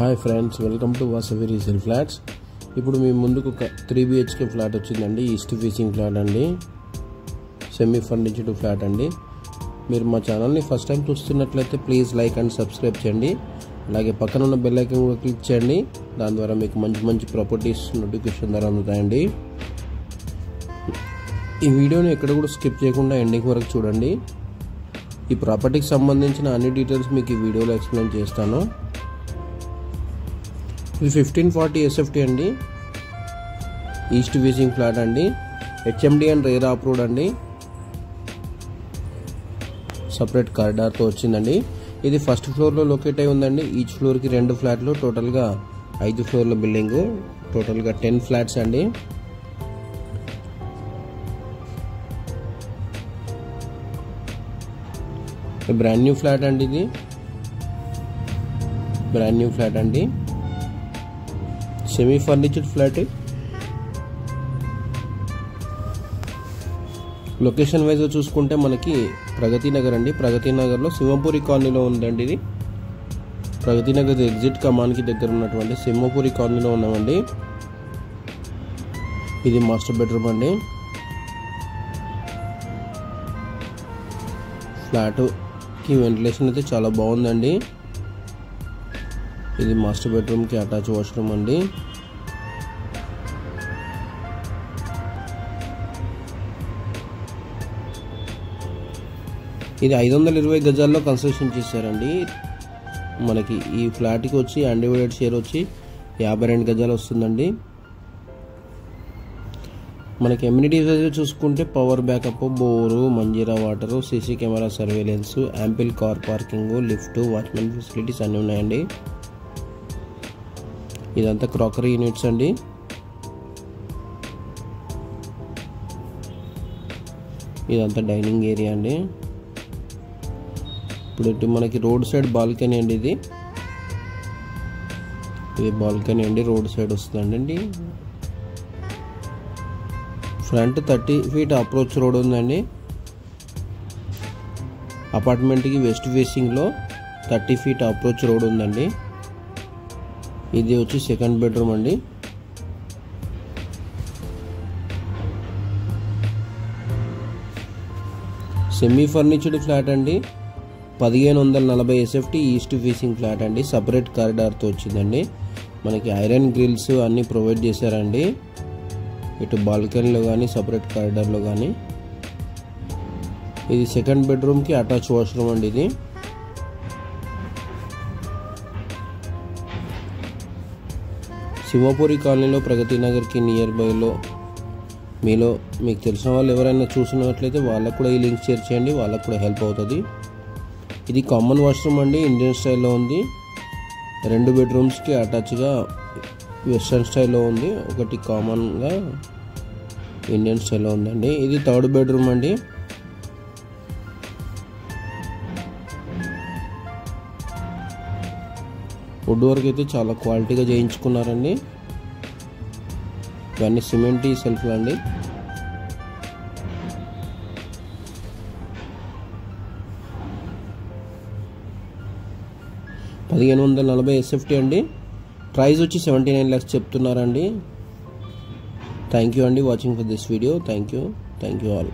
Hi friends, welcome to Vasavi resale flats. ఇప్పుడు మీ ముందుకు ఒక 3 BHK ఫ్లాట్ వచ్చిందండి. ఈస్ట్ ఫేసింగ్ ఫ్లాట్ అండి, సెమీ ఫర్నిచర్డ్ ఫ్లాట్ అండి. మీరు మా ఛానల్ని ఫస్ట్ టైం చూస్తున్నట్లయితే ప్లీజ్ లైక్ అండ్ సబ్స్క్రైబ్ చేయండి. అలాగే పక్కన ఉన్న బెల్ ఐకాన్ కూడా క్లిక్ చేయండి. దాని ద్వారా మీకు మంచి ప్రాపర్టీస్ నోటిఫికేషన్ ద్వారా అందుతాయండి. ఈ వీడియోని ఎక్కడ కూడా స్కిప్ చేయకుండా ఎండింగ్ వరకు చూడండి. ఈ ప్రాపర్టీకి సంబంధించిన అన్ని డీటెయిల్స్ మీకు ఈ వీడియోలో ఎక్స్ప్లెయిన్ చేస్తాను. ఇది 1540 SFT అండి, ఈస్ట్ ఫేసింగ్ ఫ్లాట్ అండి, HMD అండ్ రేరా అప్రూవ్డ్ అండి, సపరేట్ కారిడార్తో వచ్చిందండి. ఇది ఫస్ట్ ఫ్లోర్లో లొకేట్ అయి ఉందండి. ఈచ్ ఫ్లోర్కి 2 ఫ్లాట్లు, టోటల్గా 5 ఫ్లోర్ల బిల్డింగ్, టోటల్గా 10 ఫ్లాట్స్ అండి. బ్రాండ్ న్యూ ఫ్లాట్ అండి, ఇది బ్రాండ్ న్యూ ఫ్లాట్ అండి, సెమీ ఫర్నిచర్డ్ ఫ్లాట్. లొకేషన్ వైజ్ చూసుకుంటే మనకి ప్రగతి నగర్ అండి. ప్రగతి నగర్లో సింహపురి కాలనీలో ఉందండి. ఇది ప్రగతి నగర్ ఎగ్జిట్ కమాన్కి దగ్గర ఉన్నటువంటి సింహపురి కాలనీలో ఉన్నామండి. ఇది మాస్టర్ బెడ్రూమ్ అండి. ఫ్లాట్కి వెంటిలేషన్ అయితే చాలా బాగుందండి. ఇది మాస్టర్ బెడ్రూమ్కి అటాచ్ వాష్రూమ్ అండి. ఇది 520 గజాల్లో కన్స్ట్రక్షన్ చేశారండి. మనకి ఈ ఫ్లాట్కి వచ్చి అన్డివైడెడ్ షేర్ వచ్చి 52 గజాలు వస్తుందండి. మనకి ఎమ్యూనిటీస్ చూసుకుంటే power backup, bore, Manjira water, CC camera surveillance, ample car parking, lift, watchman facilities అన్నీ ఉన్నాయండి. ఇదంతా క్రాకరీ యూనిట్స్ అండి. ఇదంతా డైనింగ్ ఏరియా అండి. ఇప్పుడు మనకి రోడ్ సైడ్ బాల్కనీ అండి. ఇది బాల్కనీ అండి, రోడ్ సైడ్ వస్తుందండి. ఫ్రంట్ 30 feet అప్రోచ్ రోడ్ ఉందండి. అపార్ట్మెంట్కి వెస్ట్ ఫేసింగ్లో 30 feet అప్రోచ్ రోడ్ ఉందండి. ఇది వచ్చి సెకండ్ బెడ్రూమ్ అండి. సెమీ ఫర్నిచర్డ్ ఫ్లాట్ అండి, 1540 SFT ఈస్ట్ ఫేసింగ్ ఫ్లాట్ అండి. సపరేట్ కారిడార్తో వచ్చిందండి. మనకి ఐరన్ గ్రిల్స్ అన్నీ ప్రొవైడ్ చేశారండి. ఇటు బాల్కనీలో కానీ సపరేట్ కారిడార్లో కానీ. ఇది సెకండ్ బెడ్రూమ్కి అటాచ్ వాష్రూమ్ అండి. ఇది సింహపురి కాలనీలో ప్రగతి నగర్కి నియర్ బైలో మీకు తెలిసిన వాళ్ళు ఎవరైనా చూసినట్లయితే వాళ్ళకు కూడా ఈ లింక్ షేర్ చేయండి, వాళ్ళకు కూడా హెల్ప్ అవుతుంది. ఇది కామన్ వాష్రూమ్ అండి, ఇండియన్ స్టైల్లో ఉంది. 2 బెడ్రూమ్స్కి అటాచ్గా వెస్ట్రన్ స్టైల్లో ఉంది, ఒకటి కామన్గా ఇండియన్ స్టైల్లో ఉందండి. ఇది థర్డ్ బెడ్రూమ్ అండి. వుడ్ వర్క్ అయితే చాలా క్వాలిటీగా చేయించుకున్నారండి. ఇవన్నీ సిమెంట్ సెల్ఫ్లు అండి. $1540 SFT అండి. ప్రైస్ వచ్చి 79 lakhs చెప్తున్నారండి. థ్యాంక్ యూ అండి watching for this video. Thank you all.